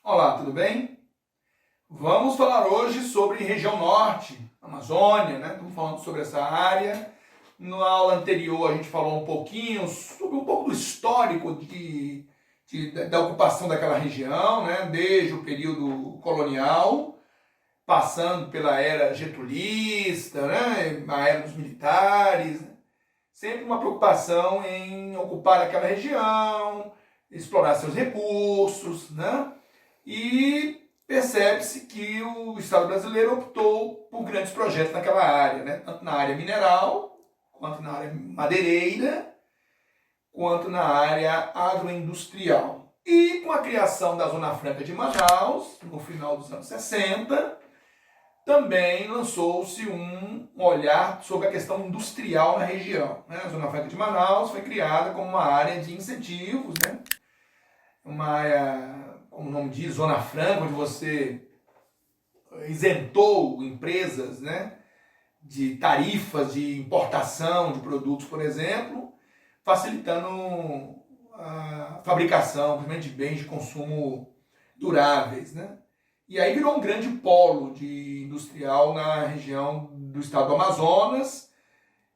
Olá, tudo bem? Vamos falar hoje sobre região norte, Amazônia, né? Estamos falando sobre essa área. Na aula anterior a gente falou um pouquinho sobre um pouco do histórico da ocupação daquela região, né? Desde o período colonial, passando pela era getulista, né? A era dos militares, né? Sempre uma preocupação em ocupar aquela região, explorar seus recursos, né? E percebe-se que o Estado brasileiro optou por grandes projetos naquela área, né? Tanto na área mineral, quanto na área madeireira, quanto na área agroindustrial. E com a criação da Zona Franca de Manaus, no final dos anos 60, também lançou-se um olhar sobre a questão industrial na região, né? A Zona Franca de Manaus foi criada como uma área de incentivos, né? Uma área, como o nome diz, Zona Franca, onde você isentou empresas, né, de tarifas de importação de produtos, por exemplo, facilitando a fabricação, principalmente de bens de consumo duráveis, né? E aí virou um grande polo industrial na região do estado do Amazonas,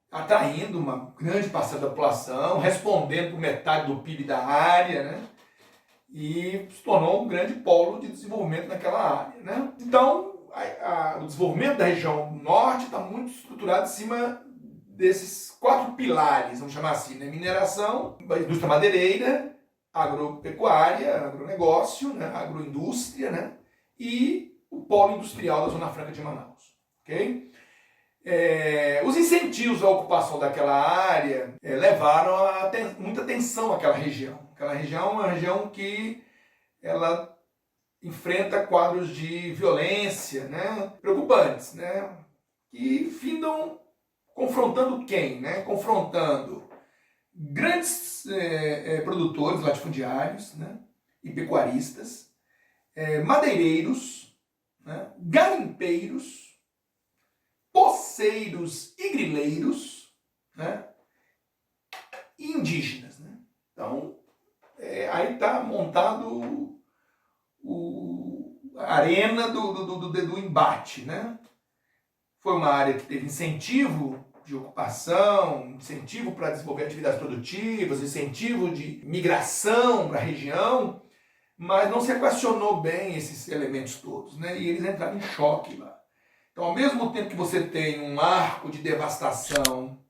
atraindo uma grande parcela da população, respondendo por metade do PIB da área, né? E se tornou um grande polo de desenvolvimento naquela área, né? Então, o desenvolvimento da região norte está muito estruturado em cima desses 4 pilares, vamos chamar assim, né? Mineração, indústria madeireira, agropecuária, agronegócio, né? Agroindústria, né? E o polo industrial da Zona Franca de Manaus, ok? Os incentivos à ocupação daquela área levaram a muita atenção àquela região. Aquela região é uma região que ela enfrenta quadros de violência, né, preocupantes, né, que findam confrontando quem? Né? Confrontando grandes produtores latifundiários, né, e pecuaristas, madeireiros, né, garimpeiros, poceiros e grileiros, né, e indígenas. Né? Então, aí está montado a arena do embate. Né? Foi uma área que teve incentivo de ocupação, incentivo para desenvolver atividades produtivas, incentivo de migração para a região, mas não se equacionou bem esses elementos todos, né? E eles entraram em choque lá. Então, ao mesmo tempo que você tem um arco de devastação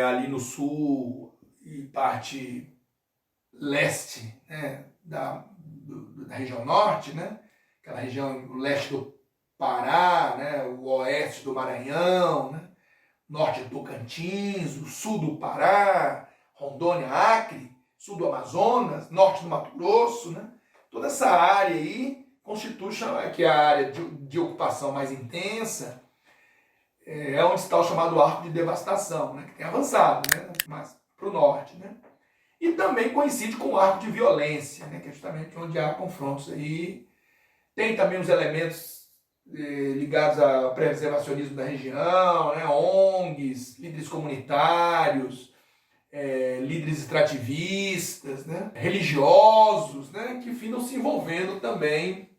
ali no sul e parte leste, né, da região norte, né, aquela região leste do Pará, né, o oeste do Maranhão, né, norte do Tocantins, o sul do Pará, Rondônia, Acre, sul do Amazonas, norte do Mato Grosso, né, toda essa área aí constitui que é a área de ocupação mais intensa, onde está o chamado arco de devastação, né, que tem avançado, né, mais para o norte, né. E também coincide com o arco de violência, né, que é justamente onde há confrontos aí. Tem também os elementos ligados ao preservacionismo da região, né, ONGs, líderes comunitários, líderes extrativistas, né, religiosos, né, que findam se envolvendo também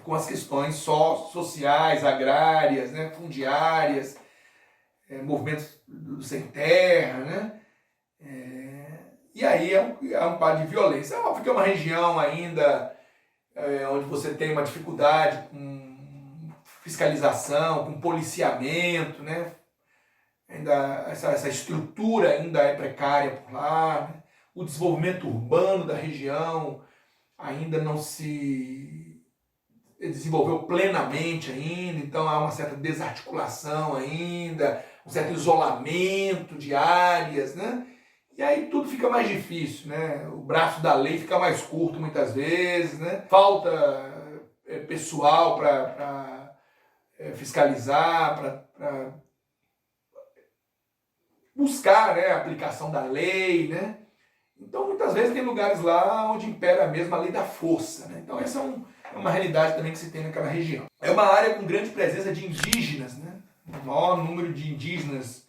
com as questões sociais, agrárias, né, fundiárias, movimentos sem terra, né. E aí é um quadro de violência. É óbvio que é uma região ainda onde você tem uma dificuldade com fiscalização, com policiamento, né? Ainda essa estrutura ainda é precária por lá, né? O desenvolvimento urbano da região ainda não se desenvolveu plenamente ainda, então há uma certa desarticulação ainda, um certo isolamento de áreas, né? E aí tudo fica mais difícil, né? O braço da lei fica mais curto muitas vezes, né? Falta pessoal para fiscalizar, para buscar, né, a aplicação da lei, né? Então muitas vezes tem lugares lá onde impera mesmo a lei da força, né? Então essa é uma realidade também que se tem naquela região. É uma área com grande presença de indígenas, né? O maior número de indígenas,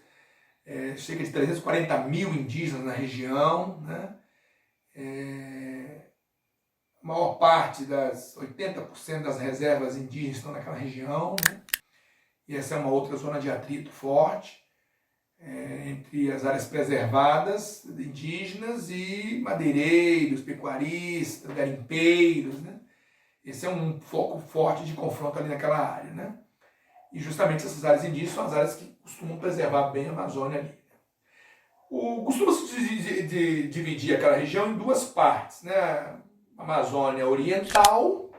cerca de 340 mil indígenas na região, né? a maior parte das 80% das reservas indígenas estão naquela região, né? E essa é uma outra zona de atrito forte entre as áreas preservadas indígenas e madeireiros, pecuaristas, garimpeiros, né? Esse é um foco forte de confronto ali naquela área, né? E justamente essas áreas indígenas são as áreas que costumam preservar bem a Amazônia ali. Costuma-se dividir aquela região em duas partes, né? A Amazônia Oriental,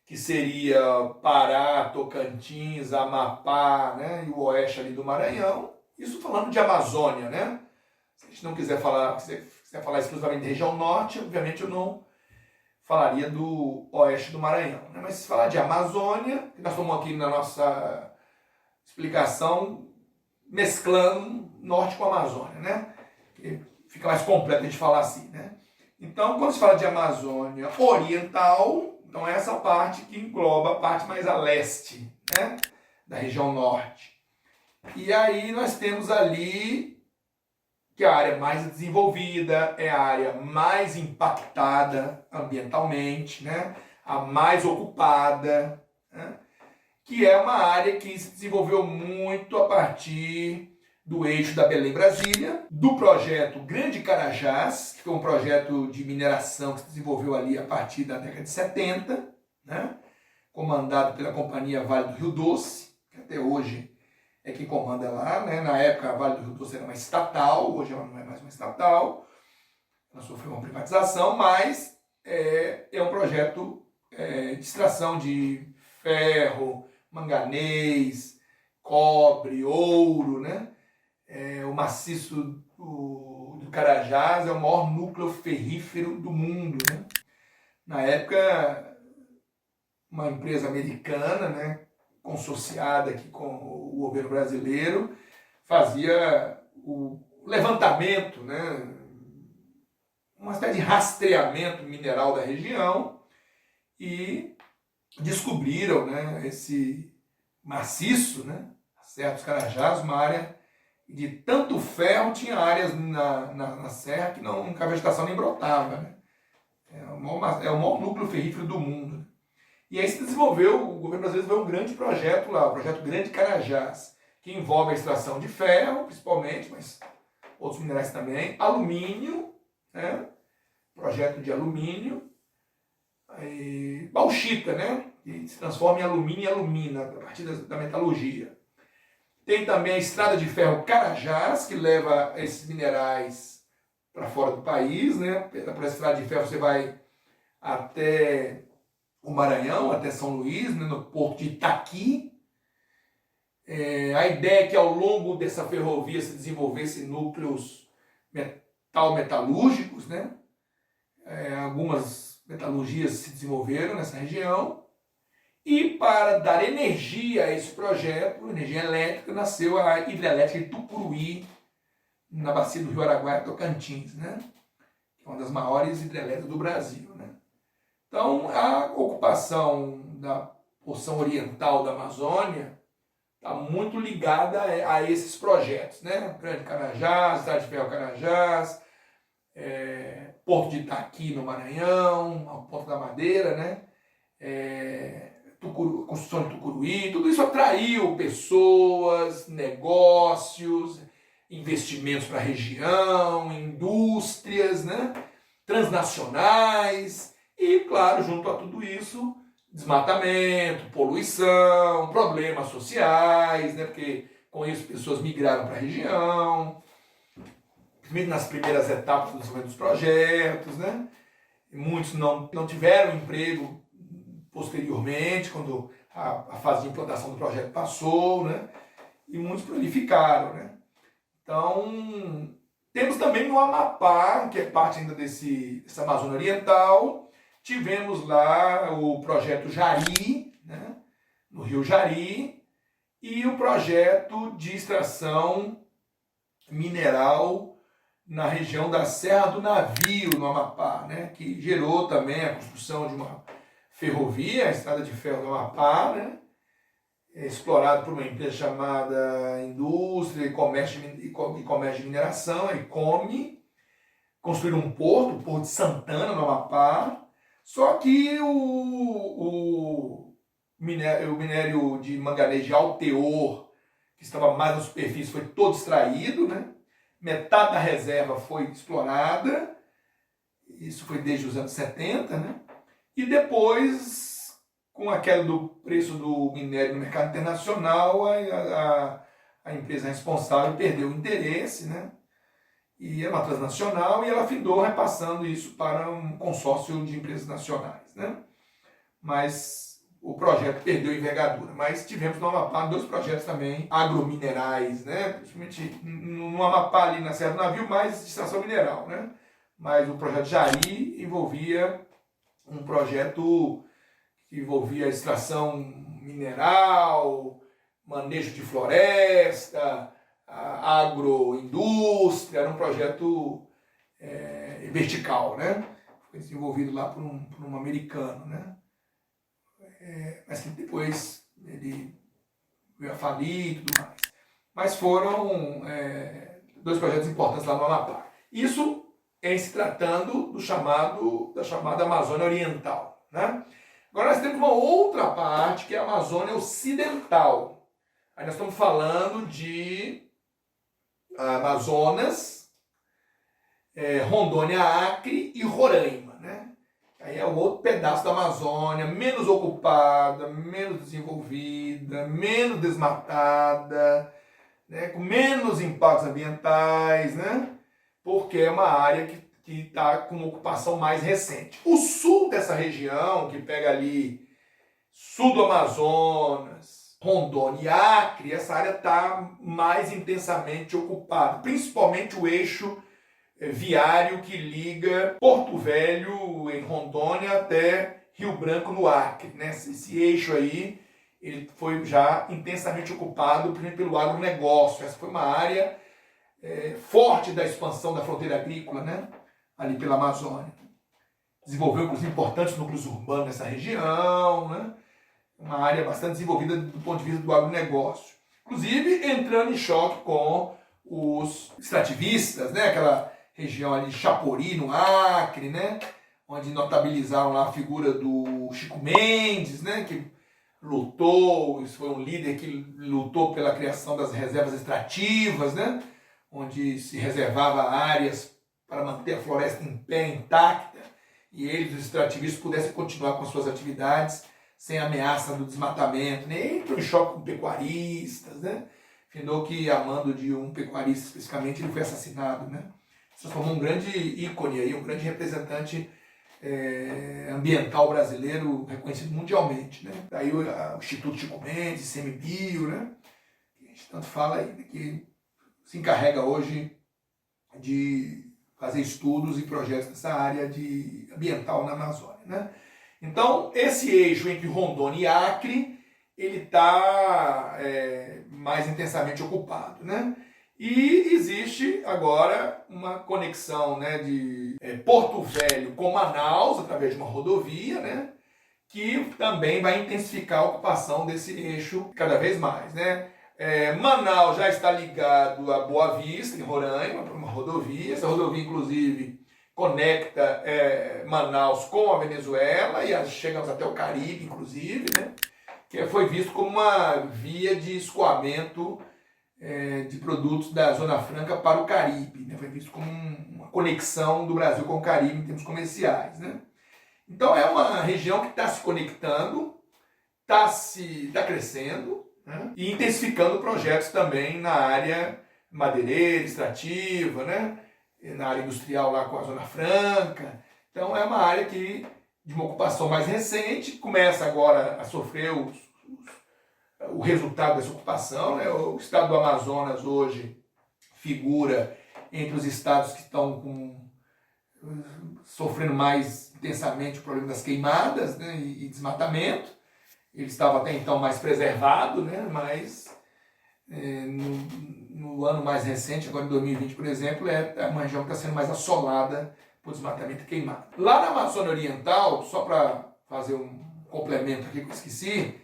que seria Pará, Tocantins, Amapá, né? E o oeste ali do Maranhão. Isso falando de Amazônia, né? Se a gente não quiser falar exclusivamente de região norte, obviamente eu não falaria do oeste do Maranhão, né? Mas se falar de Amazônia, nós estamos aqui na nossa explicação mesclando norte com Amazônia, né? Que fica mais completo a gente falar assim, né? Então, quando se fala de Amazônia Oriental, então é essa parte que engloba a parte mais a leste, né? Da região norte. E aí nós temos ali que a área mais desenvolvida é a área mais impactada ambientalmente, né? A mais ocupada, né? Que é uma área que se desenvolveu muito a partir do eixo da Belém-Brasília, do projeto Grande Carajás, que foi um projeto de mineração que se desenvolveu ali a partir da década de 70, né? Comandado pela Companhia Vale do Rio Doce, que até hoje é quem comanda lá, né? Na época a Vale do Rio Doce era uma estatal, hoje ela não é mais uma estatal, ela sofreu uma privatização, mas é um projeto de extração de ferro, manganês, cobre, ouro, né? O maciço do Carajás é o maior núcleo ferrífero do mundo, né? Na época, uma empresa americana, né, consorciada aqui com o governo brasileiro, fazia o levantamento, né, uma espécie de rastreamento mineral da região e descobriram, né, esse maciço, né, Serra dos Carajás, uma área de tanto ferro, tinha áreas na serra que a vegetação nem brotava, né? É o maior núcleo ferrífero do mundo. E aí se desenvolveu, o governo brasileiro desenvolveu um grande projeto lá, o projeto Grande Carajás, que envolve a extração de ferro, principalmente, mas outros minerais também, alumínio, né? Projeto de alumínio, e bauxita, né? Que se transforma em alumínio e alumina a partir da metalurgia. Tem também a estrada de ferro Carajás, que leva esses minerais para fora do país, né? Por essa estrada de ferro você vai até o Maranhão, até São Luís, né? No porto de Itaqui. A ideia é que ao longo dessa ferrovia se desenvolvessem núcleos metalúrgicos, né? Algumas metalurgias se desenvolveram nessa região. E para dar energia a esse projeto, energia elétrica, nasceu a hidrelétrica de Tucuruí, na bacia do Rio Araguaia, Tocantins, né? Que é uma das maiores hidrelétricas do Brasil, né? Então, a ocupação da porção oriental da Amazônia está muito ligada a esses projetos, né? Grande Carajás, Estrada de Ferro Carajás, Porto de Itaqui, no Maranhão, o Porto da Madeira, né? Construção de Tucuruí, tudo isso atraiu pessoas, negócios, investimentos para a região, indústrias, né? Transnacionais e, claro, junto a tudo isso, desmatamento, poluição, problemas sociais, né? Porque com isso pessoas migraram para a região, principalmente nas primeiras etapas do desenvolvimento dos projetos, né? E muitos não tiveram emprego posteriormente, quando a fase de implantação do projeto passou, né? E muitos prolificaram, né? Então, temos também no Amapá, que é parte ainda dessa Amazônia Oriental, tivemos lá o projeto Jari, né? No Rio Jari, e o projeto de extração mineral na região da Serra do Navio, no Amapá, né? Que gerou também a construção de uma ferrovia, a estrada de ferro do Amapá, né? Explorado por uma empresa chamada Indústria e Comércio de Mineração, a ICOME. Construíram um porto, o Porto de Santana, no Amapá. Só que o minério de manganês de alto teor, que estava mais na superfície, foi todo extraído, né? Metade da reserva foi explorada, isso foi desde os anos 70, né? E depois, com a queda do preço do minério no mercado internacional, a empresa responsável perdeu o interesse, né? E era uma transnacional e ela findou repassando isso para um consórcio de empresas nacionais, né? Mas o projeto perdeu envergadura. Mas tivemos no Amapá 2 projetos também agrominerais, né? Principalmente no Amapá, ali na Serra do Navio, mais de extração mineral, né? Mas o projeto Jari envolvia um projeto que envolvia extração mineral, manejo de floresta, agroindústria, era um projeto vertical, né? Foi desenvolvido lá por um americano, né? Mas que depois ele veio a falir e tudo mais. Mas foram 2 projetos importantes lá no Amapá. Isso em se tratando da chamada Amazônia Oriental, né? Agora nós temos uma outra parte que é a Amazônia Ocidental. Aí nós estamos falando de Amazonas, Rondônia, Acre e Roraima, né? Aí é o outro pedaço da Amazônia, menos ocupada, menos desenvolvida, menos desmatada, né? Com menos impactos ambientais, né? Porque é uma área que está com uma ocupação mais recente. O sul dessa região, que pega ali sul do Amazonas, Rondônia e Acre, essa área está mais intensamente ocupada, principalmente o eixo viário que liga Porto Velho, em Rondônia, até Rio Branco, no Acre, né? Esse eixo aí ele foi já intensamente ocupado pelo agronegócio. Essa foi uma área forte da expansão da fronteira agrícola, né? Ali pela Amazônia. Desenvolveu, inclusive, importantes núcleos urbanos nessa região, né? Uma área bastante desenvolvida do ponto de vista do agronegócio. Inclusive, entrando em choque com os extrativistas, né? Aquela região ali de Chapori, no Acre, né? Onde notabilizaram lá a figura do Chico Mendes, né? Que lutou, isso foi um líder que lutou pela criação das reservas extrativas, né? Onde se reservava áreas para manter a floresta em pé, intacta, e eles, os extrativistas, pudessem continuar com suas atividades sem ameaça do desmatamento, nem entrou em choque com pecuaristas, né? Findou que, a mando de um pecuarista especificamente, ele foi assassinado, né? Se formou um grande ícone aí, um grande representante ambiental brasileiro reconhecido mundialmente, né? Daí o Instituto Chico Mendes, CMBio, né? Que a gente tanto fala aí, que se encarrega hoje de fazer estudos e projetos nessa área ambiental na Amazônia, né? Então, esse eixo entre Rondônia e Acre, ele está mais intensamente ocupado, né? E existe agora uma conexão, né, de Porto Velho com Manaus, através de uma rodovia, né? Que também vai intensificar a ocupação desse eixo cada vez mais, né? Manaus já está ligado a Boa Vista, em Roraima, por uma rodovia. Essa rodovia, inclusive, conecta Manaus com a Venezuela e chegamos até o Caribe, inclusive, né? Que foi visto como uma via de escoamento de produtos da Zona Franca para o Caribe, né? Foi visto como uma conexão do Brasil com o Caribe em termos comerciais, né? Então é uma região que está se conectando, está crescendo, né? E intensificando projetos também na área madeireira, extrativa, né? Na área industrial lá com a Zona Franca. Então é uma área de uma ocupação mais recente, começa agora a sofrer o resultado dessa ocupação, né? O estado do Amazonas hoje figura entre os estados que estão sofrendo mais intensamente o problema das queimadas, né? e desmatamento. Ele estava até então mais preservado, né? Mas no ano mais recente, agora em 2020, por exemplo, é uma região que está sendo mais assolada por desmatamento e queimado. Lá na Amazônia Oriental, só para fazer um complemento aqui que eu esqueci,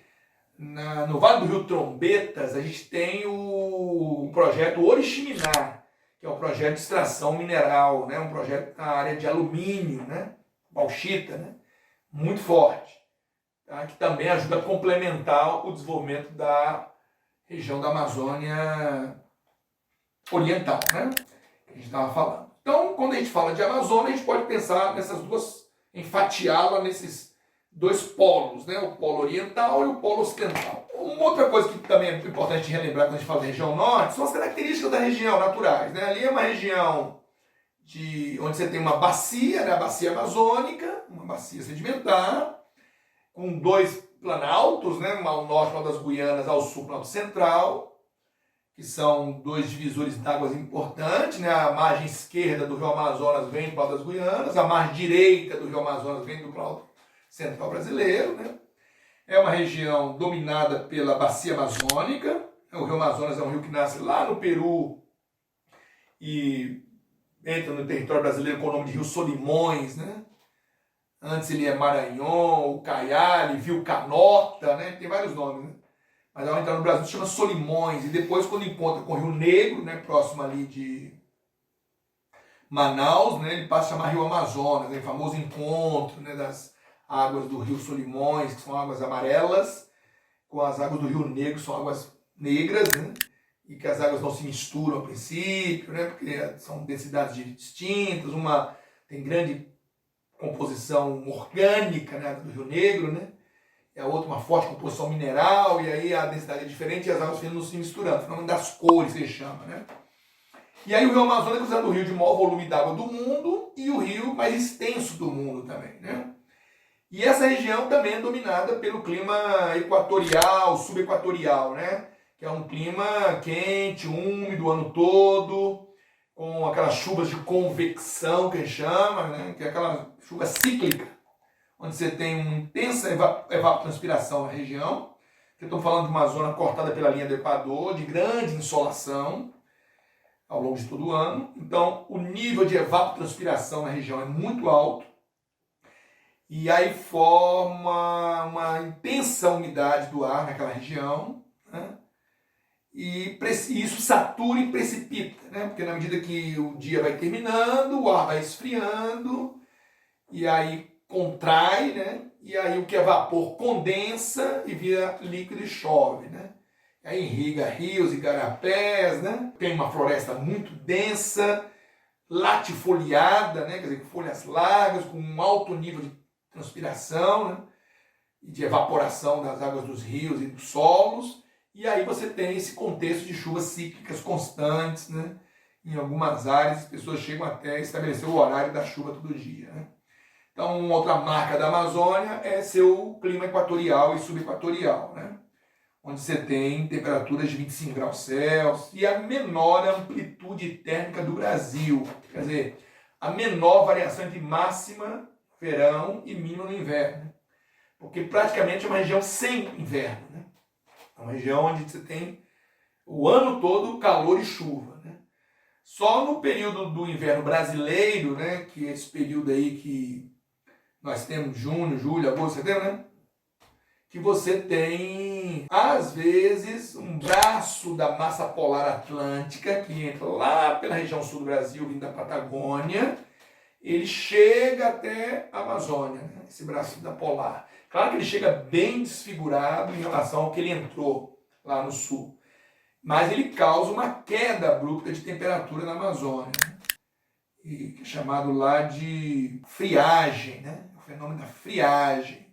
no Vale do Rio Trombetas, a gente tem o projeto Oriximiná, que é um projeto de extração mineral, né? Um projeto na área de alumínio, né? Bauxita, né? muito forte, tá? Que também ajuda a complementar o desenvolvimento da região da Amazônia Oriental, né? Que a gente estava falando. Então, quando a gente fala de Amazônia, a gente pode pensar nessas duas, enfatiá-la nesses dois polos, né? O polo oriental e o polo ocidental. Uma outra coisa que também é importante relembrar quando a gente fala da região norte são as características da região naturais, né? Ali é uma região onde você tem uma bacia, né? A bacia amazônica, uma bacia sedimentar, com dois planaltos, né? Um ao norte, uma das Guianas, ao sul, planalto central, que são dois divisores d'águas importantes, né? A margem esquerda do rio Amazonas vem do Planalto das Guianas, a margem direita do rio Amazonas vem do Planalto Central brasileiro, né? É uma região dominada pela bacia amazônica. O rio Amazonas é um rio que nasce lá no Peru e entra no território brasileiro com o nome de Rio Solimões, né? Antes ele é Maranhão, Ucaiali, Vilcanota, né? Tem vários nomes, né? Mas ao entrar no Brasil se chama Solimões, e depois quando encontra com o Rio Negro, né, próximo ali de Manaus, né, ele passa a chamar Rio Amazonas, né, o famoso encontro, né, das águas do Rio Solimões, que são águas amarelas, com as águas do Rio Negro, que são águas negras, né, e que as águas não se misturam a princípio, né, porque são densidades distintas, uma tem grande composição orgânica, né, do Rio Negro, né, e a outra uma forte composição mineral, e aí a densidade é diferente e as águas não se misturando, o fenômeno das cores se chama, né? E aí o Rio Amazonas é considerado o rio de maior volume d'água do mundo e o rio mais extenso do mundo também, né? E essa região também é dominada pelo clima equatorial, subequatorial, né? Que é um clima quente, úmido o ano todo, com aquelas chuvas de convecção que a gente chama, né? Que é aquela chuva cíclica, onde você tem uma intensa evapotranspiração na região. Estamos falando de uma zona cortada pela linha do Equador, de grande insolação ao longo de todo o ano. Então, o nível de evapotranspiração na região é muito alto. E aí forma uma intensa umidade do ar naquela região, né? E isso satura e precipita, né? Porque na medida que o dia vai terminando, o ar vai esfriando, e aí contrai, né? E aí o que é vapor condensa e vira líquido e chove, né? Aí irriga rios e igarapés, né? Tem uma floresta muito densa, latifoliada, né? Quer dizer, com folhas largas, com um alto nível de transpiração, né? E de evaporação das águas dos rios e dos solos. E aí você tem esse contexto de chuvas cíclicas constantes, né? Em algumas áreas as pessoas chegam até estabelecer o horário da chuva todo dia, né? Então, outra marca da Amazônia é seu clima equatorial e subequatorial, né? Onde você tem temperaturas de 25 graus Celsius e a menor amplitude térmica do Brasil. Quer dizer, a menor variação entre máxima no verão e mínima no inverno. Porque praticamente é uma região sem inverno, né? É uma região onde você tem o ano todo calor e chuva, né? Só no período do inverno brasileiro, né? Que é esse período aí que nós temos junho, julho, agosto, setembro, né? Que você tem, às vezes, um braço da massa polar atlântica que entra lá pela região sul do Brasil, vindo da Patagônia, ele chega até a Amazônia, né? Esse braço da polar. Claro que ele chega bem desfigurado em relação ao que ele entrou lá no sul, mas ele causa uma queda abrupta de temperatura na Amazônia, né? E que é chamado lá de friagem, né? O fenômeno da friagem.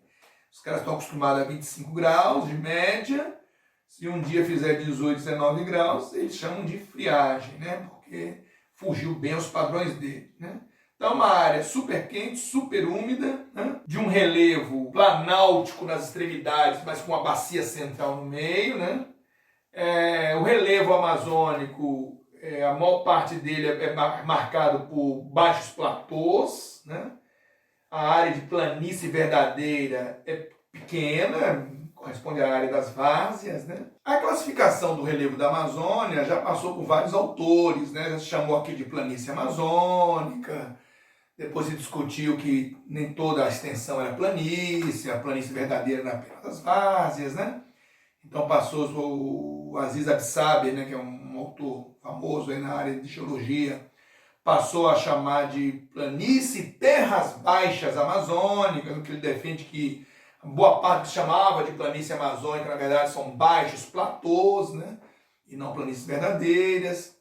Os caras estão acostumados a 25 graus de média. Se um dia fizer 18, 19 graus, eles chamam de friagem, né? Porque fugiu bem aos padrões dele, né? Então, uma área super quente, super úmida, né? De um relevo planáltico nas extremidades, mas com uma bacia central no meio, né? O relevo amazônico, a maior parte dele é marcado por baixos platôs, né? A área de planície verdadeira é pequena, corresponde à área das várzeas, né? A classificação do relevo da Amazônia já passou por vários autores, né? Já se chamou aqui de planície amazônica, depois se discutiu que nem toda a extensão era planície, a planície verdadeira era apenas as várzeas, né? Então passou o Aziz Absaber, né, que é um autor famoso aí na área de geologia, passou a chamar de planície e terras baixas amazônicas, o que ele defende que boa parte que se chamava de planície amazônica, na verdade, são baixos platôs, né? E não planícies verdadeiras,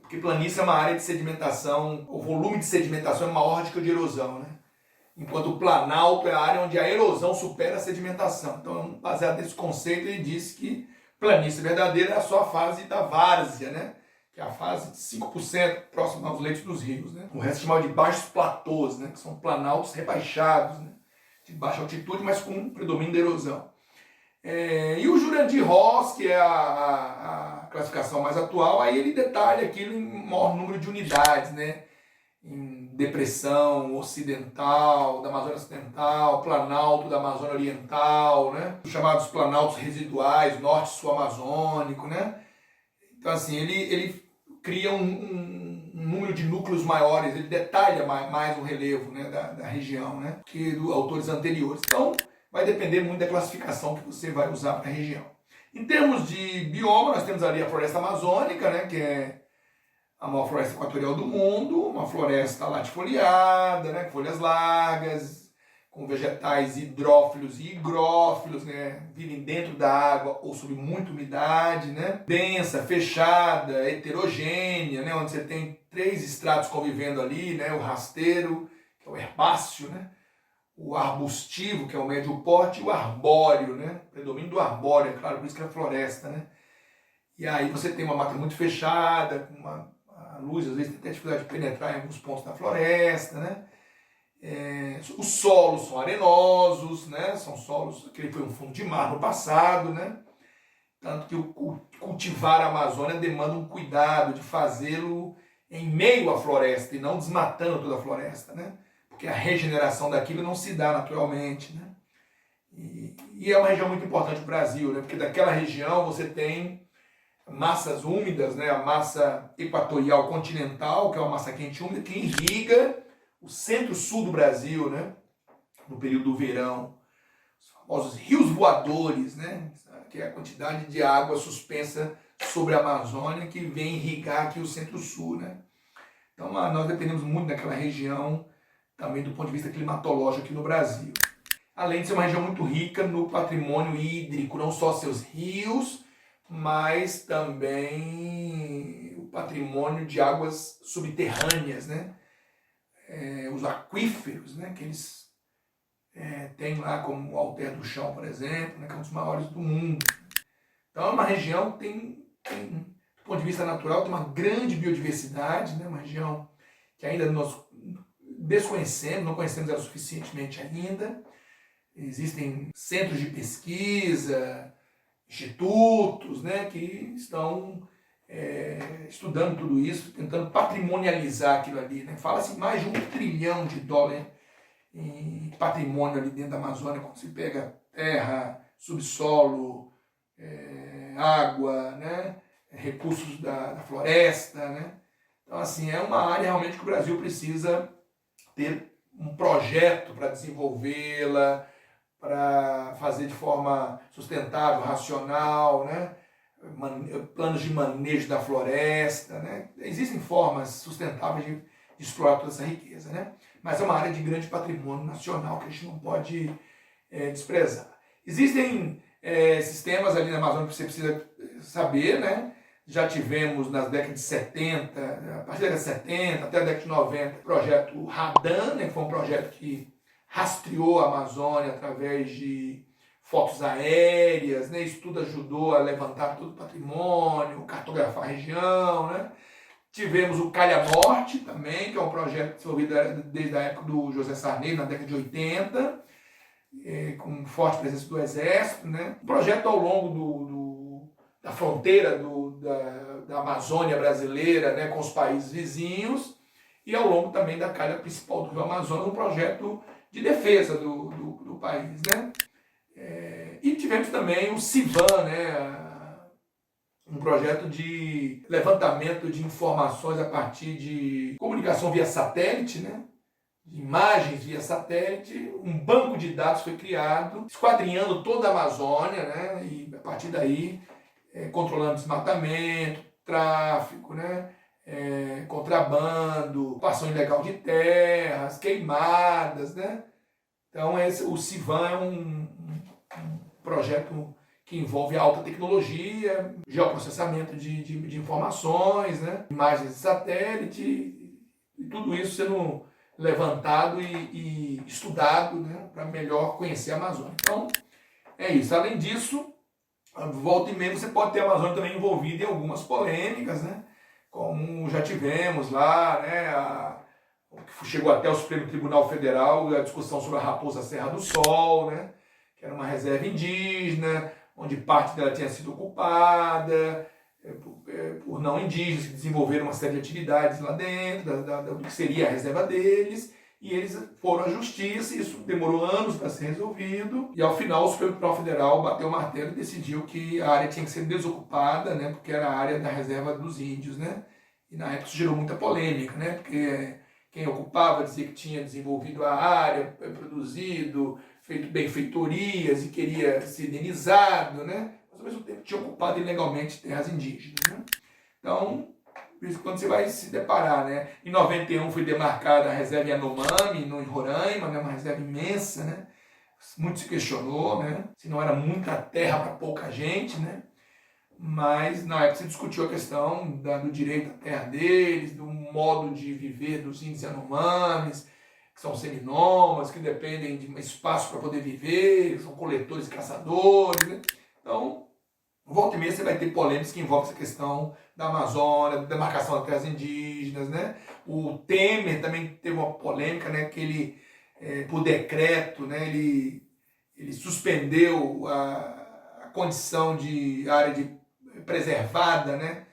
porque planície é uma área de sedimentação, o volume de sedimentação é maior do que o de erosão, né? Enquanto o planalto é a área onde a erosão supera a sedimentação. Então, baseado nesse conceito, ele disse que planície verdadeira é a sua fase da várzea, né? Que é a fase de 5% próxima aos leitos dos rios, né? O resto é chamado de baixos platôs, né? Que são planaltos rebaixados, né? De baixa altitude, mas com predomínio da erosão. E o Jurandir Ross, que é a classificação mais atual, aí ele detalha aquilo em maior número de unidades, né? Em depressão ocidental, da Amazônia Ocidental, planalto da Amazônia Oriental, né? Os chamados planaltos residuais, norte-sul amazônico, né? Então, assim, ele cria um número de núcleos maiores, ele detalha mais o relevo, né, da região, né, que dos autores anteriores. Então, vai depender muito da classificação que você vai usar para a região. Em termos de bioma, nós temos ali a floresta amazônica, né, que é a maior floresta equatorial do mundo, uma floresta latifoliada, né, com folhas largas, com vegetais hidrófilos e higrófilos, né, vivem dentro da água ou sob muita umidade, né, densa, fechada, heterogênea, né, onde você tem 3 estratos convivendo ali, né, o rasteiro, que é o herbáceo, né, o arbustivo, que é o médio porte, e o arbóreo, né, predomínio do arbóreo, é claro, por isso que é floresta, né. E aí você tem uma mata muito fechada, com a luz às vezes tem até dificuldade de penetrar em alguns pontos da floresta, né. Os solos são arenosos, né? São solos que foi um fundo de mar no passado, né? Tanto que cultivar a Amazônia demanda um cuidado de fazê-lo em meio à floresta e não desmatando toda a floresta, né? Porque a regeneração daquilo não se dá naturalmente, né? E é uma região muito importante para o Brasil, né? Porque daquela região você tem massas úmidas, né? A massa equatorial continental, que é uma massa quente úmida, que irriga o centro-sul do Brasil, né? No período do verão. Os famosos rios voadores, né? Que é a quantidade de água suspensa sobre a Amazônia que vem irrigar aqui o centro-sul, né? Então nós dependemos muito daquela região também do ponto de vista climatológico aqui no Brasil. Além de ser uma região muito rica no patrimônio hídrico, não só seus rios, mas também o patrimônio de águas subterrâneas, né? Os aquíferos, né? Que eles têm lá, como o Alter do Chão, por exemplo, né? Que é um dos maiores do mundo. Então é uma região que tem, do ponto de vista natural, tem uma grande biodiversidade, né? Uma região que ainda nós desconhecemos, não conhecemos ela suficientemente ainda. Existem centros de pesquisa, institutos, né, que estão estudando tudo isso, tentando patrimonializar aquilo ali, né? Fala-se mais de $1 trilhão em patrimônio ali dentro da Amazônia, quando se pega terra, subsolo, água, né? Recursos da floresta, né? Então, assim, é uma área realmente que o Brasil precisa ter um projeto para desenvolvê-la, para fazer de forma sustentável, racional, né? Planos de manejo da floresta, né? Existem formas sustentáveis de explorar toda essa riqueza, né? Mas é uma área de grande patrimônio nacional que a gente não pode desprezar. Existem sistemas ali na Amazônia que você precisa saber, né? Já tivemos nas décadas de 70, a partir da década de 70 até a década de 90, o projeto Radan, né? Que foi um projeto que rastreou a Amazônia através de fotos aéreas, né? Isso tudo ajudou a levantar todo o patrimônio, cartografar a região, né? Tivemos o Calha Norte também, que é um projeto desenvolvido desde a época do José Sarney, na década de 80, com forte presença do Exército, né? Um projeto ao longo da fronteira da Amazônia brasileira, né? Com os países vizinhos, e ao longo também da calha principal do Rio Amazonas, um projeto de defesa do país, né? E tivemos também o CIVAN, né? Um projeto de levantamento de informações a partir de comunicação via satélite, né? De imagens via satélite. Um banco de dados foi criado, esquadrinhando toda a Amazônia, né? E a partir daí controlando desmatamento, tráfico, né? contrabando, ocupação ilegal de terras, queimadas, né? Então o CIVAM é um projeto que envolve alta tecnologia, geoprocessamento de informações, né? Imagens de satélite, e tudo isso sendo levantado e estudado, né? Para melhor conhecer a Amazônia. Então, é isso. Além disso, volta e meia você pode ter a Amazônia também envolvida em algumas polêmicas, né? Como já tivemos lá, né? Que chegou até o Supremo Tribunal Federal, a discussão sobre a Raposa Serra do Sol, né? Que era uma reserva indígena, onde parte dela tinha sido ocupada por não indígenas que desenvolveram uma série de atividades lá dentro, do que seria a reserva deles, e eles foram à justiça, e isso demorou anos para ser resolvido, e ao final o Supremo Tribunal Federal bateu o martelo e decidiu que a área tinha que ser desocupada, né? Porque era a área da reserva dos índios, né? E na época isso gerou muita polêmica, né? Porque quem ocupava dizia que tinha desenvolvido a área, produzido, feito benfeitorias e queria ser indenizado, né? Mas ao mesmo tempo tinha ocupado ilegalmente terras indígenas, né? Então, quando você vai se deparar, né? Em 91 foi demarcada a reserva Yanomami, no Roraima, né? Uma reserva imensa, né? Muito se questionou, né? Se não era muita terra para pouca gente, né? Mas na época se discutiu a questão do direito à terra deles, do modo de viver dos índios Yanomamis, que são seminômadas, que dependem de um espaço para poder viver, são coletores e caçadores, né? Então, volta e meia você vai ter polêmicas que envolvem essa questão da Amazônia, da demarcação das terras indígenas, né? O Temer também teve uma polêmica, né? Que ele, por decreto, né? Ele suspendeu a condição de área preservada, né?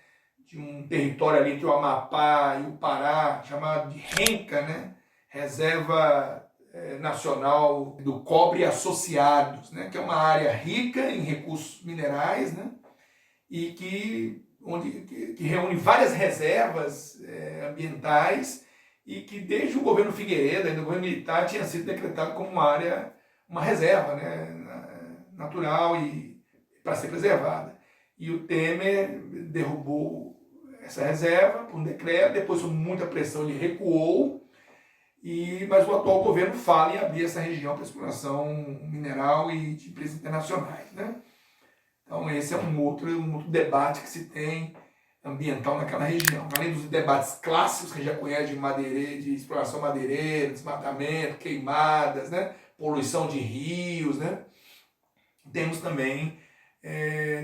De um território ali entre o Amapá e o Pará, chamado de RENCA, né? Reserva Nacional do Cobre Associados, né? Que é uma área rica em recursos minerais, né? E que reúne várias reservas ambientais e que desde o governo Figueiredo, ainda o governo militar, tinha sido decretado como uma reserva, né? Natural e para ser preservada. E o Temer derrubou essa reserva por um decreto, depois com muita pressão ele recuou, mas o atual governo fala em abrir essa região para exploração mineral e de empresas internacionais, né? Então esse é um outro debate que se tem ambiental naquela região. Além dos debates clássicos que a gente já conhece de exploração madeireira, desmatamento, queimadas, né? Poluição de rios, né? Temos também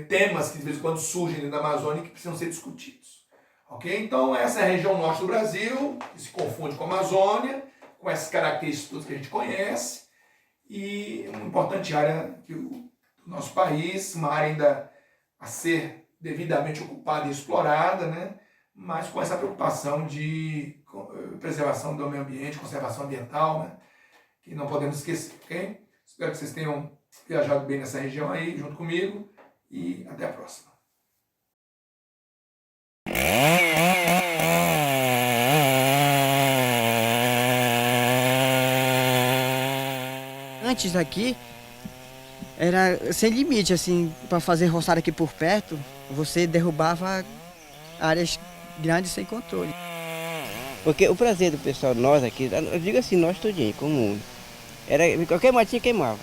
temas que de vez em quando surgem dentro da Amazônia que precisam ser discutidos. Ok? Então essa é a região norte do Brasil, que se confunde com a Amazônia, com essas características que a gente conhece, e uma importante área do nosso país, uma área ainda a ser devidamente ocupada e explorada, né? Mas com essa preocupação de preservação do meio ambiente, conservação ambiental, né? Que não podemos esquecer, ok? Espero que vocês tenham viajado bem nessa região aí, junto comigo, e até a próxima. Antes aqui era sem limite, assim, para fazer roçada aqui por perto, você derrubava áreas grandes sem controle. Porque o prazer do pessoal, nós aqui, eu digo assim, nós tudinho, comum, era qualquer matinho queimava.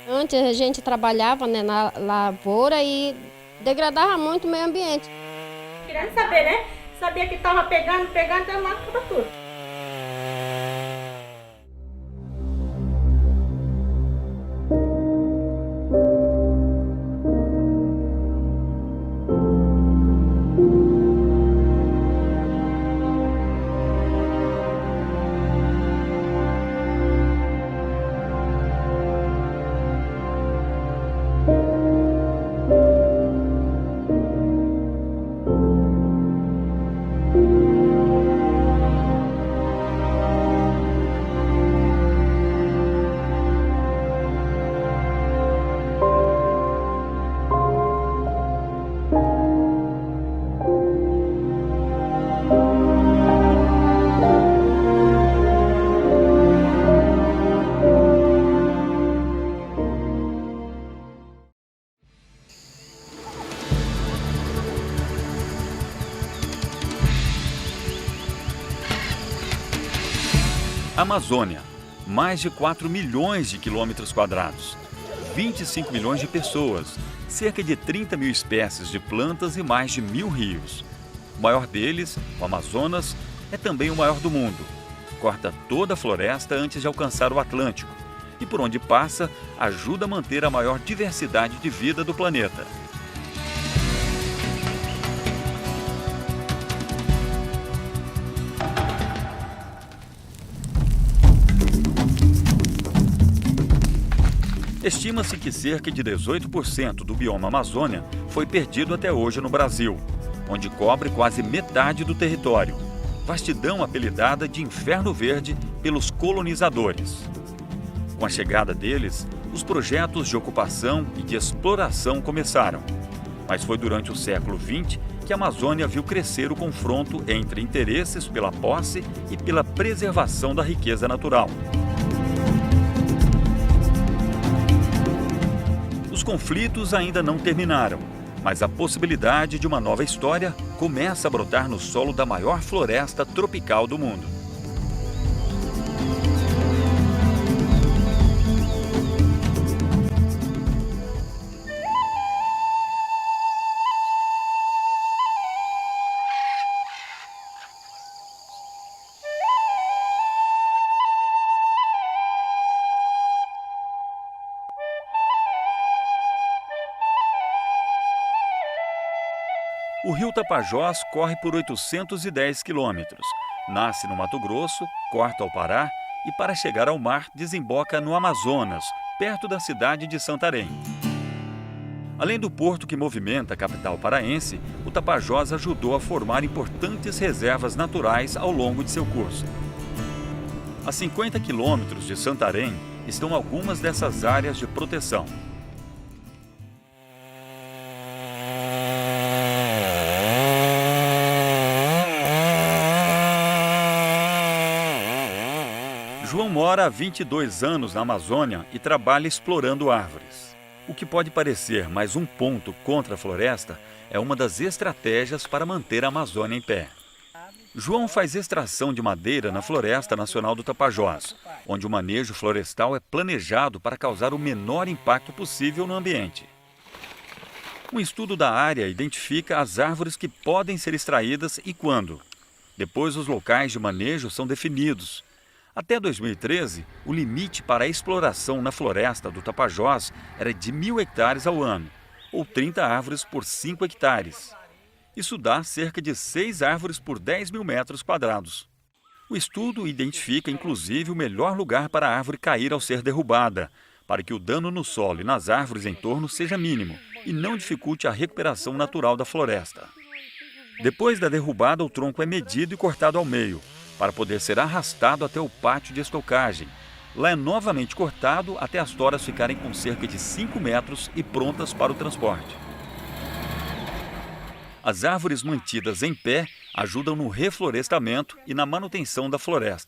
Antes a gente trabalhava, né, na lavoura e degradava muito o meio ambiente. Querendo saber, né? Sabia que estava pegando, então mata tudo. Amazônia, mais de 4 milhões de quilômetros quadrados, 25 milhões de pessoas, cerca de 30 mil espécies de plantas e mais de 1.000 rios. O maior deles, o Amazonas, é também o maior do mundo. Corta toda a floresta antes de alcançar o Atlântico e, por onde passa, ajuda a manter a maior diversidade de vida do planeta. Estima-se que cerca de 18% do bioma Amazônia foi perdido até hoje no Brasil, onde cobre quase metade do território, vastidão apelidada de Inferno Verde pelos colonizadores. Com a chegada deles, os projetos de ocupação e de exploração começaram, mas foi durante o século XX que a Amazônia viu crescer o confronto entre interesses pela posse e pela preservação da riqueza natural. Os conflitos ainda não terminaram, mas a possibilidade de uma nova história começa a brotar no solo da maior floresta tropical do mundo. O rio Tapajós corre por 810 quilômetros, nasce no Mato Grosso, corta ao Pará e, para chegar ao mar, desemboca no Amazonas, perto da cidade de Santarém. Além do porto que movimenta a capital paraense, o Tapajós ajudou a formar importantes reservas naturais ao longo de seu curso. A 50 quilômetros de Santarém estão algumas dessas áreas de proteção. João mora há 22 anos na Amazônia e trabalha explorando árvores. O que pode parecer mais um ponto contra a floresta é uma das estratégias para manter a Amazônia em pé. João faz extração de madeira na Floresta Nacional do Tapajós, onde o manejo florestal é planejado para causar o menor impacto possível no ambiente. Um estudo da área identifica as árvores que podem ser extraídas e quando. Depois, os locais de manejo são definidos. Até 2013, o limite para a exploração na floresta do Tapajós era de 1.000 hectares ao ano, ou 30 árvores por 5 hectares. Isso dá cerca de 6 árvores por 10 mil metros quadrados. O estudo identifica, inclusive, o melhor lugar para a árvore cair ao ser derrubada, para que o dano no solo e nas árvores em torno seja mínimo e não dificulte a recuperação natural da floresta. Depois da derrubada, o tronco é medido e cortado ao meio, para poder ser arrastado até o pátio de estocagem. Lá é novamente cortado até as toras ficarem com cerca de 5 metros e prontas para o transporte. As árvores mantidas em pé ajudam no reflorestamento e na manutenção da floresta.